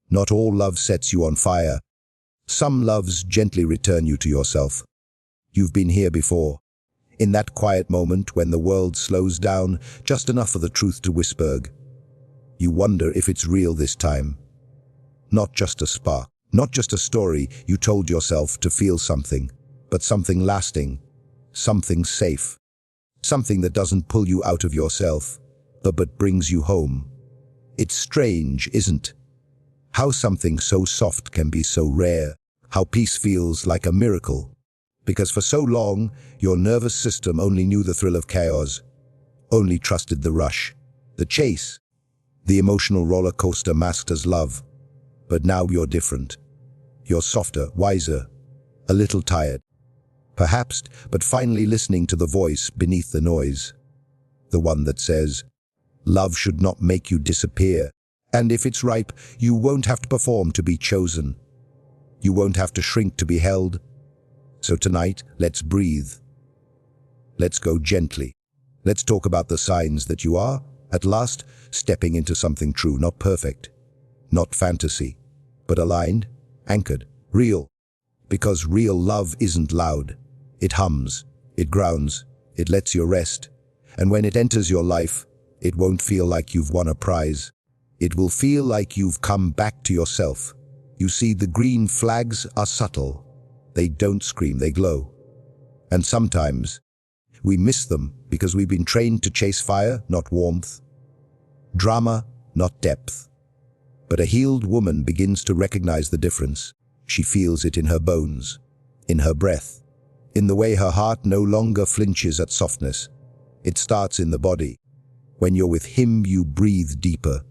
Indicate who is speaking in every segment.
Speaker 1: Not all love sets you on fire. Some loves gently return you to yourself. You've been here before. In that quiet moment when the world slows down just enough for the truth to whisper. You wonder if it's real this time. Not just a spark, not just a story you told yourself to feel something, but something lasting, something safe, something that doesn't pull you out of yourself, but brings you home. It's strange, isn't it? How something so soft can be so rare, how peace feels like a miracle. Because for so long, your nervous system only knew the thrill of chaos, only trusted the rush, the chase, the emotional roller coaster masked as love. But now you're different. You're softer, wiser, a little tired. Perhaps, but finally listening to the voice beneath the noise. The one that says, love should not make you disappear. And if it's ripe, you won't have to perform to be chosen. You won't have to shrink to be held. So tonight, let's breathe. Let's go gently. Let's talk about the signs that you are, at last, stepping into something true, not perfect, not fantasy, but aligned, anchored, real. Because real love isn't loud. It hums, it grounds, it lets you rest. And when it enters your life, it won't feel like you've won a prize. It will feel like you've come back to yourself. You see, the green flags are subtle. They don't scream, they glow. And sometimes, we miss them because we've been trained to chase fire, not warmth. Drama, not depth. But a healed woman begins to recognize the difference. She feels it in her bones, in her breath, in the way her heart no longer flinches at softness. It starts in the body. When you're with him, you breathe deeper.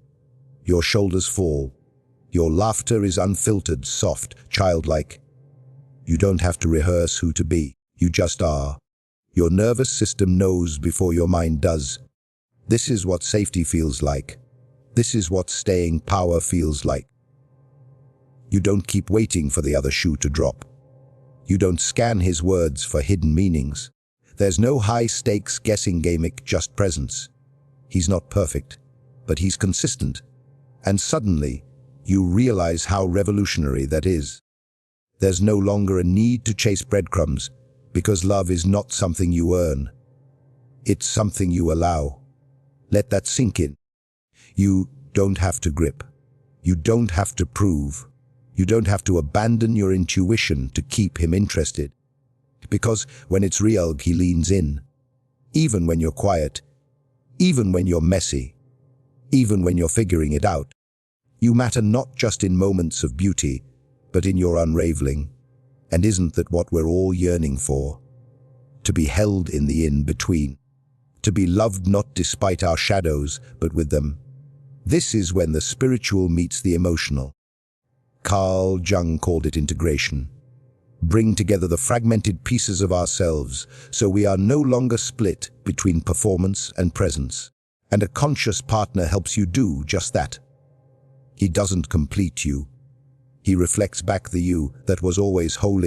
Speaker 1: Your shoulders fall. Your laughter is unfiltered, soft, childlike. You don't have to rehearse who to be. You just are. Your nervous system knows before your mind does. This is what safety feels like. This is what staying power feels like. You don't keep waiting for the other shoe to drop. You don't scan his words for hidden meanings. There's no high-stakes guessing gamic, just presence. He's not perfect, but he's consistent. And suddenly, you realize how revolutionary that is. There's no longer a need to chase breadcrumbs, because love is not something you earn. It's something you allow. Let that sink in. You don't have to grip. You don't have to prove. You don't have to abandon your intuition to keep him interested. Because when it's real, he leans in. Even when you're quiet. Even when you're messy. Even when you're figuring it out. You matter not just in moments of beauty, but in your unraveling. And isn't that what we're all yearning for? To be held in the in-between. To be loved not despite our shadows, but with them. This is when the spiritual meets the emotional. Carl Jung called it integration. Bring together the fragmented pieces of ourselves so we are no longer split between performance and presence. And a conscious partner helps you do just that. He doesn't complete you. He reflects back the you that was always whole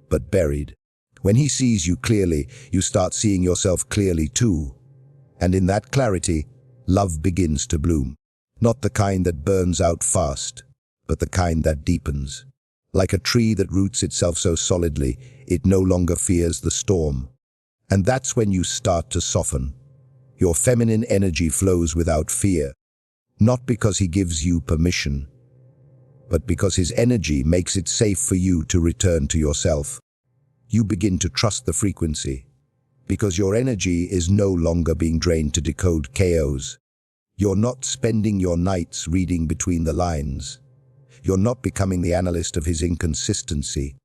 Speaker 1: but buried. When he sees you clearly, you start seeing yourself clearly too. And in that clarity, love begins to bloom. Not the kind that burns out fast, but the kind that deepens. Like a tree that roots itself so solidly, it no longer fears the storm. And that's when you start to soften. Your feminine energy flows without fear. Not because he gives you permission, but because his energy makes it safe for you to return to yourself. You begin to trust the frequency, because your energy is no longer being drained to decode chaos. You're not spending your nights reading between the lines. You're not becoming the analyst of his inconsistency.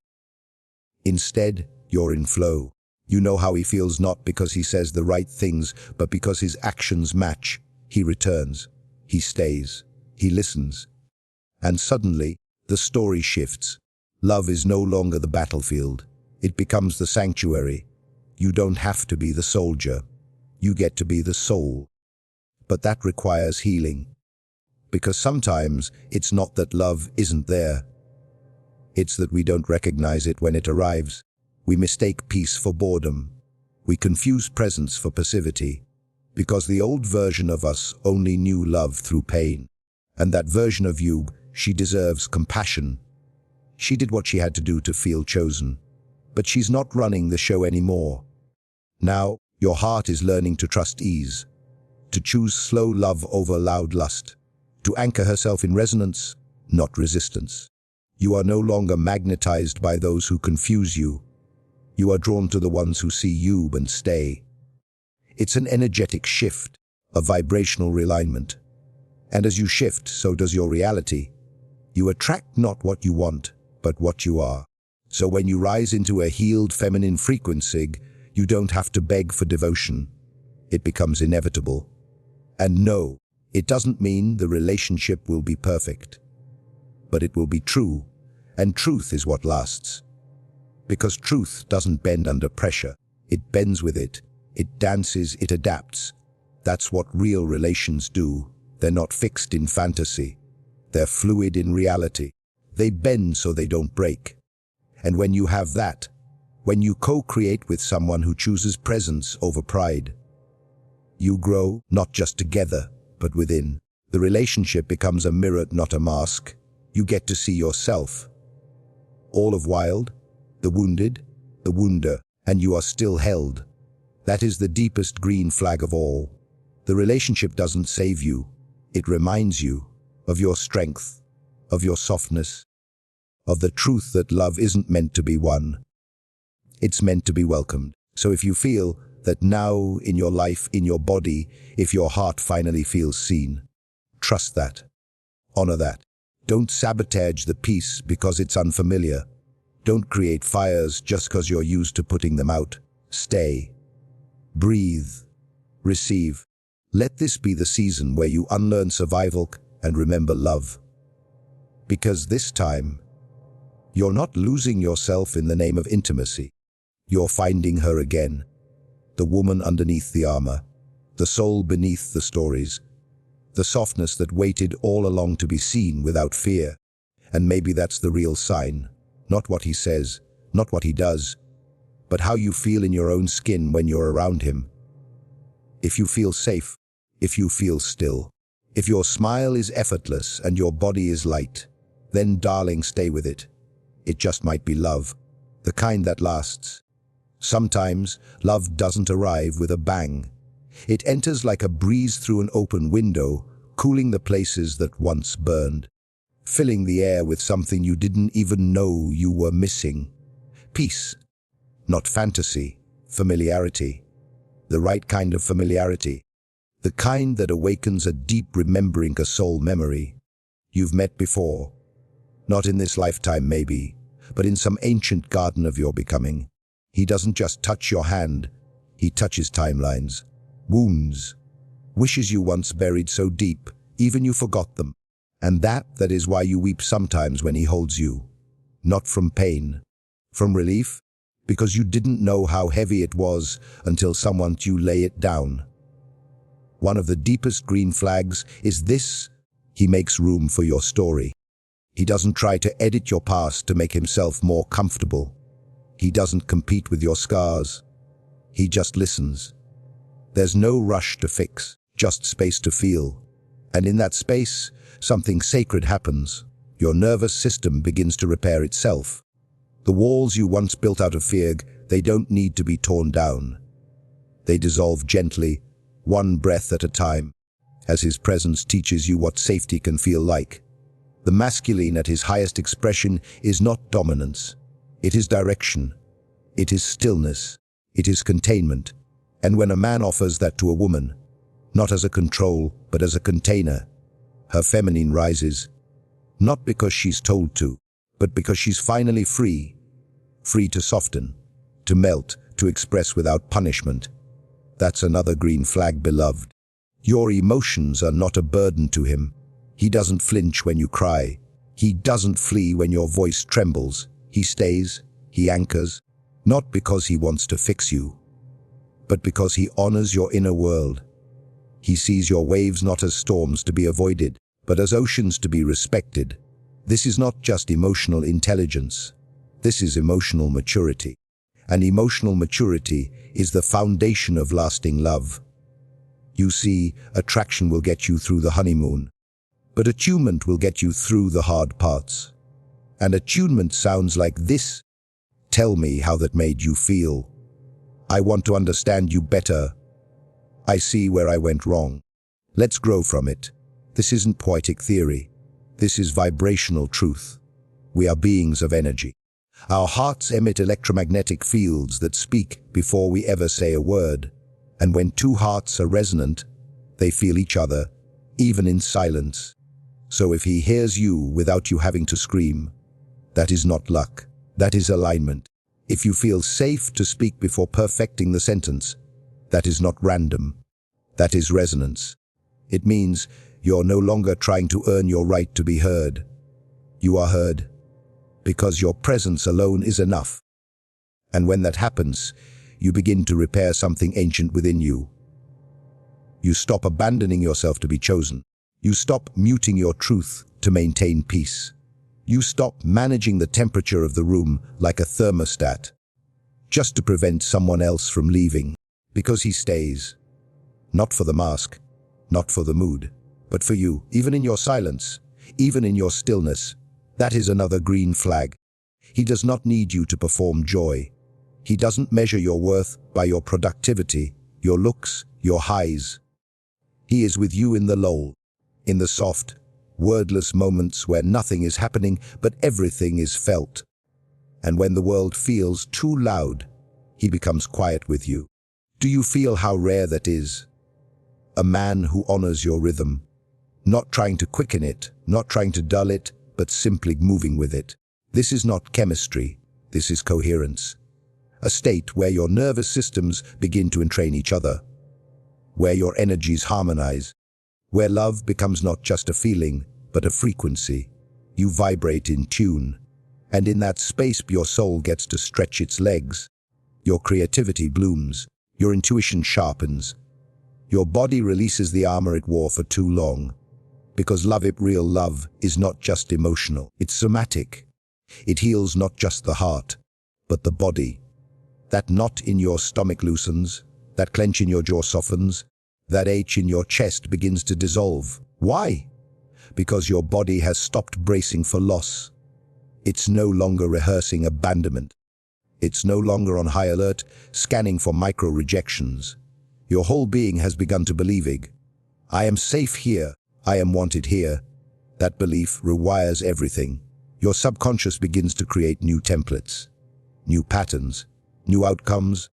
Speaker 1: Instead, you're in flow. You know how he feels not because he says the right things, but because his actions match. He returns. He stays. He listens. And suddenly, the story shifts. Love is no longer the battlefield. It becomes the sanctuary. You don't have to be the soldier. You get to be the soul. But that requires healing. Because sometimes it's not that love isn't there. It's that we don't recognize it when it arrives. We mistake peace for boredom. We confuse presence for passivity. Because the old version of us only knew love through pain. And that version of you She deserves compassion. She did what she had to do to feel chosen. But she's not running the show anymore. Now, your heart is learning to trust ease, to choose slow love over loud lust, to anchor herself in resonance, not resistance. You are no longer magnetized by those who confuse you. You are drawn to the ones who see you and stay. It's an energetic shift, a vibrational realignment. And as you shift, so does your reality. You attract not what you want, but what you are. So when you rise into a healed feminine frequency, you don't have to beg for devotion. It becomes inevitable. And no, it doesn't mean the relationship will be perfect. But it will be true, and truth is what lasts. Because truth doesn't bend under pressure. It bends with it. It dances, it adapts. That's what real relations do. They're not fixed in fantasy. They're fluid in reality. They bend so they don't break. And when you have that, when you co-create with someone who chooses presence over pride, you grow not just together, but within. The relationship becomes a mirror, not a mask. You get to see yourself. All of wild, the wounded, the wounder, and you are still held. That is the deepest green flag of all. The relationship doesn't save you. It reminds you of your strength, of your softness, of the truth that love isn't meant to be won. It's meant to be welcomed. So if you feel that now in your life, in your body, if your heart finally feels seen, trust that. Honor that. Don't sabotage the peace because it's unfamiliar. Don't create fires just because you're used to putting them out. Stay. Breathe. Receive. Let this be the season where you unlearn survival and remember love. Because this time, you're not losing yourself in the name of intimacy. You're finding her again. The woman underneath the armor. The soul beneath the stories. The softness that waited all along to be seen without fear. And maybe that's the real sign. Not what he says, not what he does, but how you feel in your own skin when you're around him. If you feel safe, if you feel still, if your smile is effortless and your body is light, then darling, stay with it. It just might be love, the kind that lasts. Sometimes love doesn't arrive with a bang. It enters like a breeze through an open window, cooling the places that once burned, filling the air with something you didn't even know you were missing. Peace, not fantasy, familiarity. The right kind of familiarity. The kind that awakens a deep remembering, a soul memory. You've met before. Not in this lifetime maybe, but in some ancient garden of your becoming. He doesn't just touch your hand, he touches timelines, wounds, wishes you once buried so deep, even you forgot them. And that is why you weep sometimes when he holds you. Not from pain, from relief, because you didn't know how heavy it was until someone you lay it down. One of the deepest green flags is this: he makes room for your story. He doesn't try to edit your past to make himself more comfortable. He doesn't compete with your scars. He just listens. There's no rush to fix, just space to feel. And in that space, something sacred happens. Your nervous system begins to repair itself. The walls you once built out of fear, they don't need to be torn down. They dissolve gently, one breath at a time, as his presence teaches you what safety can feel like. The masculine at his highest expression is not dominance. It is direction. It is stillness. It is containment. And when a man offers that to a woman, not as a control, but as a container, her feminine rises, not because she's told to, but because she's finally free. Free to soften, to melt, to express without punishment. That's another green flag, beloved. Your emotions are not a burden to him. He doesn't flinch when you cry. He doesn't flee when your voice trembles. He stays, he anchors, not because he wants to fix you, but because he honors your inner world. He sees your waves not as storms to be avoided, but as oceans to be respected. This is not just emotional intelligence. This is emotional maturity. And emotional maturity is the foundation of lasting love. You see, attraction will get you through the honeymoon, But attunement will get you through the hard parts. And attunement sounds like this. Tell me how that made you feel. I want to understand you better. I see where I went wrong. Let's grow from it. This isn't poetic theory. This is vibrational truth. We are beings of energy. Our hearts emit electromagnetic fields that speak before we ever say a word. And when two hearts are resonant, they feel each other, even in silence. So if he hears you without you having to scream, that is not luck. That is alignment. If you feel safe to speak before perfecting the sentence, that is not random. That is resonance. It means you're no longer trying to earn your right to be heard. You are heard because your presence alone is enough. And when that happens, you begin to repair something ancient within you. You stop abandoning yourself to be chosen. You stop muting your truth to maintain peace. You stop managing the temperature of the room like a thermostat, just to prevent someone else from leaving, because he stays. Not for the mask, not for the mood, but for you, even in your silence, even in your stillness. That is another green flag. He does not need you to perform joy. He doesn't measure your worth by your productivity, your looks, your highs. He is with you in the lull, in the soft, wordless moments where nothing is happening but everything is felt. And when the world feels too loud, he becomes quiet with you. Do you feel how rare that is? A man who honors your rhythm, not trying to quicken it, not trying to dull it, but simply moving with it. This is not chemistry, this is coherence. A state where your nervous systems begin to entrain each other, where your energies harmonize, where love becomes not just a feeling, but a frequency. You vibrate in tune, and in that space your soul gets to stretch its legs. Your creativity blooms, your intuition sharpens. Your body releases the armor it wore for too long. Because real love is not just emotional, it's somatic. It heals not just the heart, but the body. That knot in your stomach loosens, that clench in your jaw softens, that ache in your chest begins to dissolve. Why? Because your body has stopped bracing for loss. It's no longer rehearsing abandonment. It's no longer on high alert, scanning for micro-rejections. Your whole being has begun to believing, I am safe here, I am wanted here. That belief rewires everything. Your subconscious begins to create new templates, new patterns, new outcomes.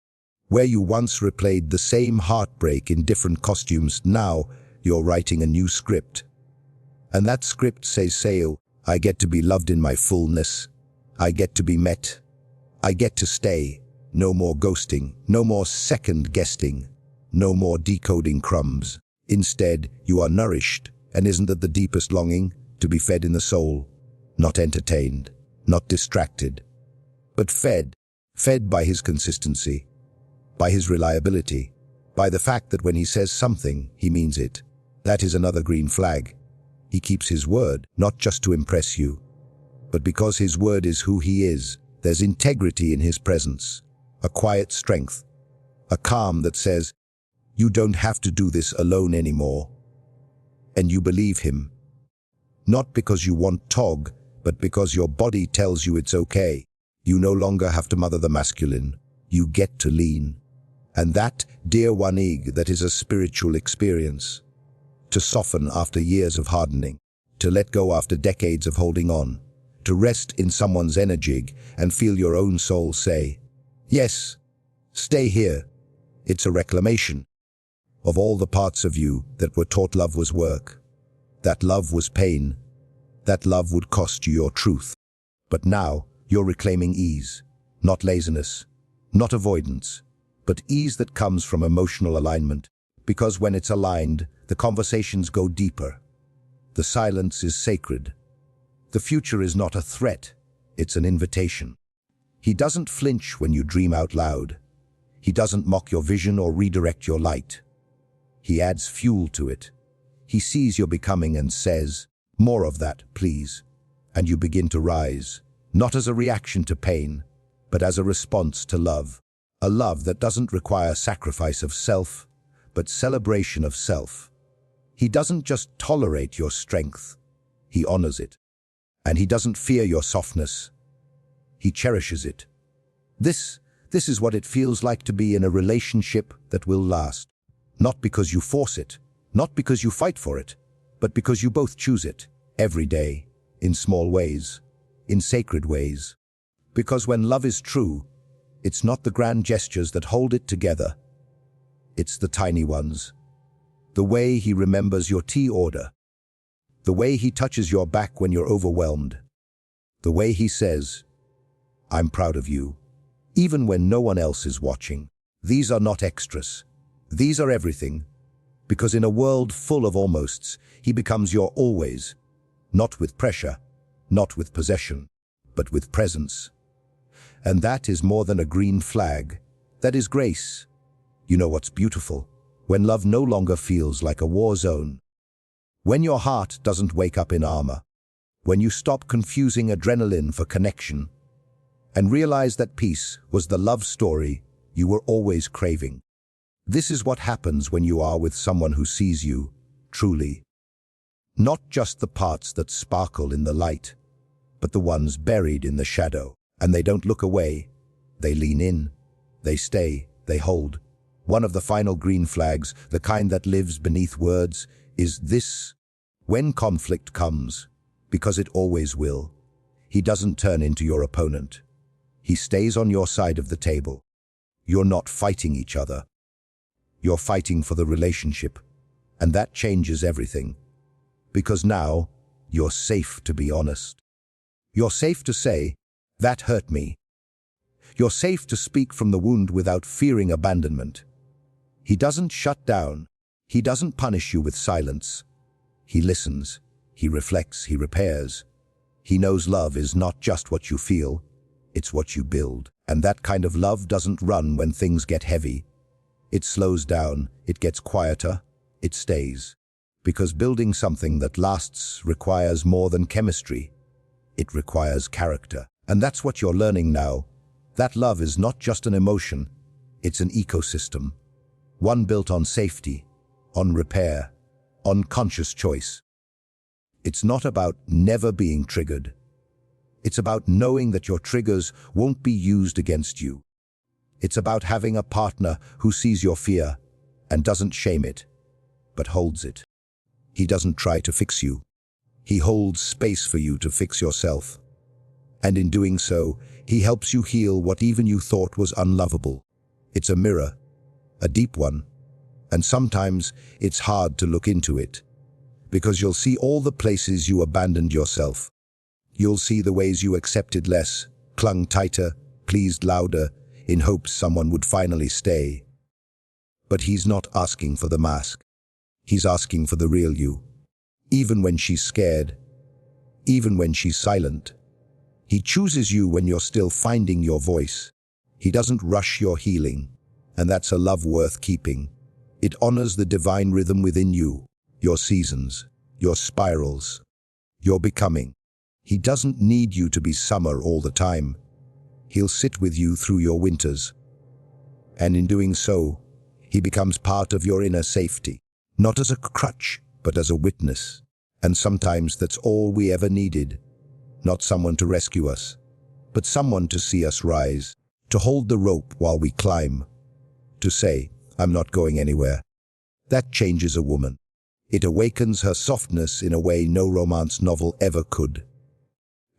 Speaker 1: Where you once replayed the same heartbreak in different costumes, now you're writing a new script. And that script says, I get to be loved in my fullness. I get to be met. I get to stay. No more ghosting, no more second-guessing, no more decoding crumbs. Instead, you are nourished, and isn't that the deepest longing? To be fed in the soul, not entertained, not distracted, but fed by his consistency, by his reliability, by the fact that when he says something, he means it. That is another green flag. He keeps his word, not just to impress you, but because his word is who he is. There's integrity in his presence, a quiet strength, a calm that says, you don't have to do this alone anymore. And you believe him. Not because you want tog, but because your body tells you it's okay. You no longer have to mother the masculine. You get to lean. And that, dear one, that is a spiritual experience. To soften after years of hardening, to let go after decades of holding on, to rest in someone's energy and feel your own soul say, yes, stay here. It's a reclamation of all the parts of you that were taught love was work, that love was pain, that love would cost you your truth. But now you're reclaiming ease, not laziness, not avoidance, but ease that comes from emotional alignment. Because when it's aligned, the conversations go deeper. The silence is sacred. The future is not a threat, it's an invitation. He doesn't flinch when you dream out loud. He doesn't mock your vision or redirect your light. He adds fuel to it. He sees your becoming and says, more of that, please. And you begin to rise, not as a reaction to pain, but as a response to love. A love that doesn't require sacrifice of self, but celebration of self. He doesn't just tolerate your strength, he honors it. And he doesn't fear your softness, he cherishes it. This is what it feels like to be in a relationship that will last. Not because you force it, not because you fight for it, but because you both choose it, every day, in small ways, in sacred ways. Because when love is true, it's not the grand gestures that hold it together. It's the tiny ones. The way he remembers your tea order. The way he touches your back when you're overwhelmed. The way he says, "I'm proud of you," even when no one else is watching. These are not extras. These are everything. Because in a world full of almosts, he becomes your always. Not with pressure, not with possession, but with presence. And that is more than a green flag. That is grace. You know what's beautiful? When love no longer feels like a war zone. When your heart doesn't wake up in armor. When you stop confusing adrenaline for connection. And realize that peace was the love story you were always craving. This is what happens when you are with someone who sees you, truly. Not just the parts that sparkle in the light, but the ones buried in the shadow. And they don't look away. They lean in. They stay. They hold. One of the final green flags, the kind that lives beneath words, is this. When conflict comes, because it always will, he doesn't turn into your opponent. He stays on your side of the table. You're not fighting each other. You're fighting for the relationship. And that changes everything. Because now, you're safe to be honest. You're safe to say, "That hurt me." You're safe to speak from the wound without fearing abandonment. He doesn't shut down. He doesn't punish you with silence. He listens. He reflects. He repairs. He knows love is not just what you feel. It's what you build. And that kind of love doesn't run when things get heavy. It slows down. It gets quieter. It stays. Because building something that lasts requires more than chemistry. It requires character. And that's what you're learning now. That love is not just an emotion. It's an ecosystem. One built on safety, on repair, on conscious choice. It's not about never being triggered. It's about knowing that your triggers won't be used against you. It's about having a partner who sees your fear and doesn't shame it, but holds it. He doesn't try to fix you. He holds space for you to fix yourself. And in doing so, he helps you heal what even you thought was unlovable. It's a mirror, a deep one, and sometimes it's hard to look into it, because you'll see all the places you abandoned yourself. You'll see the ways you accepted less, clung tighter, pleased louder, in hopes someone would finally stay. But he's not asking for the mask. He's asking for the real you. Even when she's scared, even when she's silent. He chooses you when you're still finding your voice. He doesn't rush your healing, and that's a love worth keeping. It honors the divine rhythm within you, your seasons, your spirals, your becoming. He doesn't need you to be summer all the time. He'll sit with you through your winters. And in doing so, he becomes part of your inner safety, not as a crutch, but as a witness. And sometimes that's all we ever needed. Not someone to rescue us, but someone to see us rise, to hold the rope while we climb, to say, "I'm not going anywhere." That changes a woman. It awakens her softness in a way no romance novel ever could.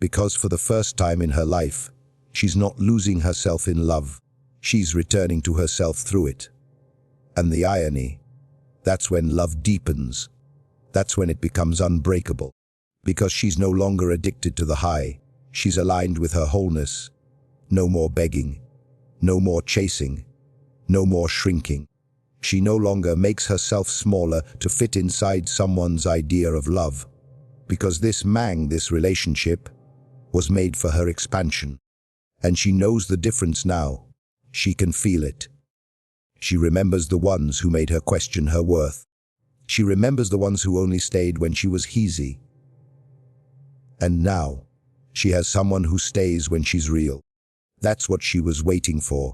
Speaker 1: Because for the first time in her life, she's not losing herself in love. She's returning to herself through it. And the irony, that's when love deepens. That's when it becomes unbreakable. Because she's no longer addicted to the high. She's aligned with her wholeness. No more begging. No more chasing. No more shrinking. She no longer makes herself smaller to fit inside someone's idea of love. Because this relationship, was made for her expansion. And she knows the difference now. She can feel it. She remembers the ones who made her question her worth. She remembers the ones who only stayed when she was easy. And now, she has someone who stays when she's real. That's what she was waiting for.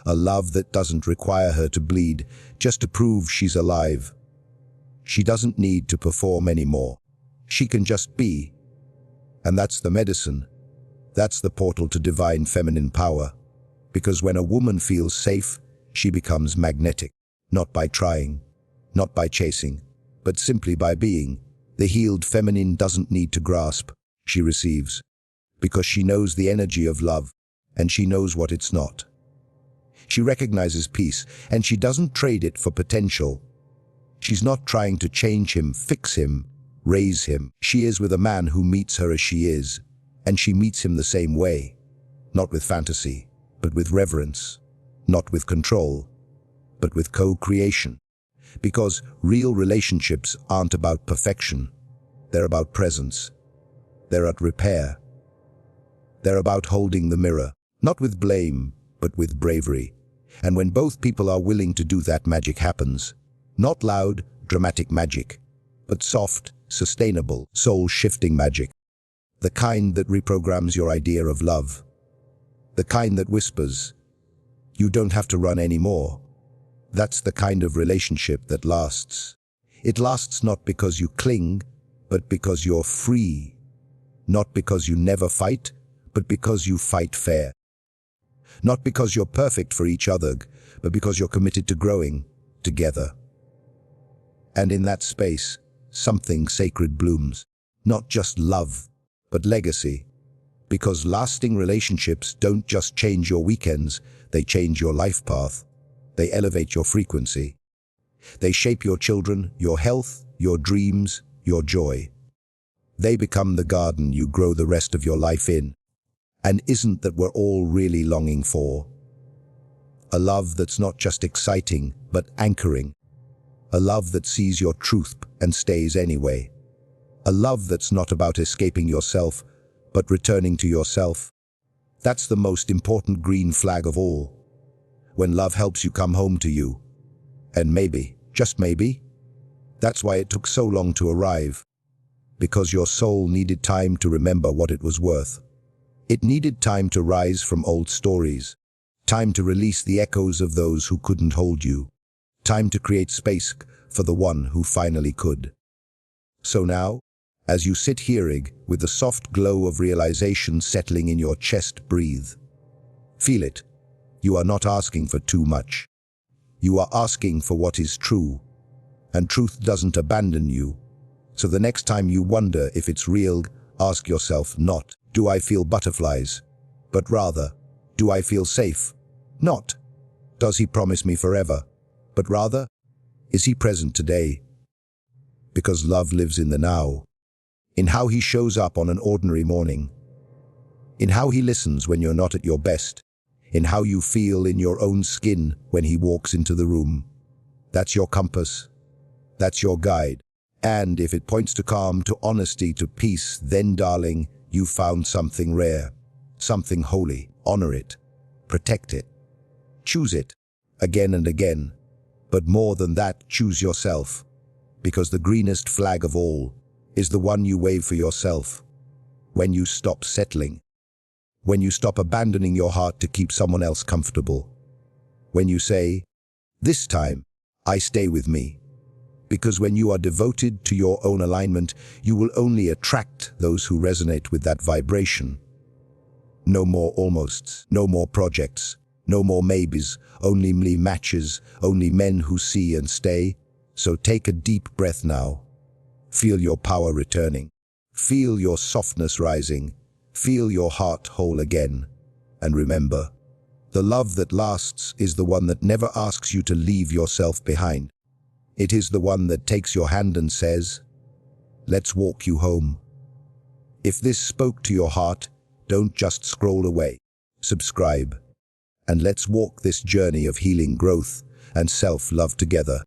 Speaker 1: A love that doesn't require her to bleed, just to prove she's alive. She doesn't need to perform anymore. She can just be. And that's the medicine. That's the portal to divine feminine power. Because when a woman feels safe, she becomes magnetic. Not by trying, not by chasing, but simply by being. The healed feminine doesn't need to grasp. She receives. Because she knows the energy of love, and she knows what it's not. She recognizes peace, and she doesn't trade it for potential. She's not trying to change him, fix him, raise him. She is with a man who meets her as she is, and she meets him the same way. Not with fantasy, but with reverence. Not with control, but with co-creation. Because real relationships aren't about perfection. They're about presence. They're at repair. They're about holding the mirror, not with blame, but with bravery. And when both people are willing to do that, magic happens. Not loud, dramatic magic, but soft, sustainable, soul-shifting magic. The kind that reprograms your idea of love. The kind that whispers, "You don't have to run anymore." That's the kind of relationship that lasts. It lasts not because you cling, but because you're free. Not because you never fight, but because you fight fair. Not because you're perfect for each other, but because you're committed to growing together. And in that space, something sacred blooms. Not just love, but legacy. Because lasting relationships don't just change your weekends, they change your life path. They elevate your frequency. They shape your children, your health, your dreams, your joy. They become the garden you grow the rest of your life in. And isn't that we're all really longing for? A love that's not just exciting, but anchoring. A love that sees your truth and stays anyway. A love that's not about escaping yourself, but returning to yourself. That's the most important green flag of all. When love helps you come home to you. And maybe, just maybe, that's why it took so long to arrive. Because your soul needed time to remember what it was worth. It needed time to rise from old stories. Time to release the echoes of those who couldn't hold you. Time to create space for the one who finally could. So now, as you sit hearing, with the soft glow of realization settling in your chest, breathe. Feel it. You are not asking for too much. You are asking for what is true. And truth doesn't abandon you. So the next time you wonder if it's real, ask yourself not, "Do I feel butterflies?" But rather, "Do I feel safe?" Not, "Does he promise me forever?" But rather, "Is he present today?" Because love lives in the now. In how he shows up on an ordinary morning. In how he listens when you're not at your best. In how you feel in your own skin when he walks into the room. That's your compass. That's your guide. And if it points to calm, to honesty, to peace, then, darling, you found something rare, something holy. Honor it. Protect it. Choose it, again and again. But more than that, choose yourself. Because the greenest flag of all is the one you wave for yourself. When you stop settling. When you stop abandoning your heart to keep someone else comfortable. When you say, "This time, I stay with me." Because when you are devoted to your own alignment, you will only attract those who resonate with that vibration. No more almosts, no more projects, no more maybes, only matches, only men who see and stay. So take a deep breath now. Feel your power returning. Feel your softness rising. Feel your heart whole again. And remember, the love that lasts is the one that never asks you to leave yourself behind. It is the one that takes your hand and says, "Let's walk you home." If this spoke to your heart, don't just scroll away. Subscribe. And let's walk this journey of healing, growth, and self-love together.